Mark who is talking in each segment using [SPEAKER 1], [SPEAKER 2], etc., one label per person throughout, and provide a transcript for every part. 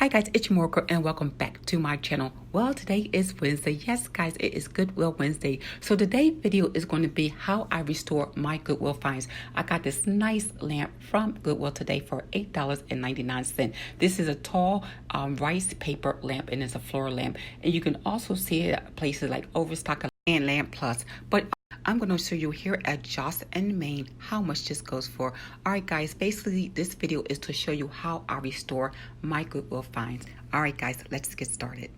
[SPEAKER 1] Hi guys, it's Mooregirl and welcome back to my channel. Well, today is Wednesday. Yes guys, it is Goodwill Wednesday. So today's video is going to be how I restore my Goodwill finds. I got this nice lamp from Goodwill today for $8.99. This is a tall rice paper lamp and it's a floor lamp. And you can also see it at places like Overstock and Lamp Plus. But I'm going to show you here at Joss and Main how much this goes for. Alright guys, basically this video is to show you how I restore my Goodwill finds. Alright guys, let's get started.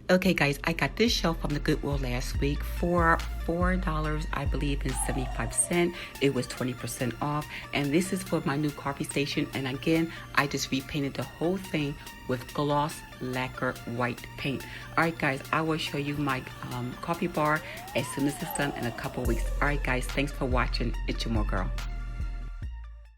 [SPEAKER 1] Okay guys, I got this shelf from the Goodwill last week for $4, I believe, and 75 cents. It was 20% off. And this is for my new coffee station. And again, I just repainted the whole thing with gloss lacquer white paint. Alright guys, I will show you my coffee bar as soon as it's done in a couple weeks. Alright guys, thanks for watching. It's your Mooregirl.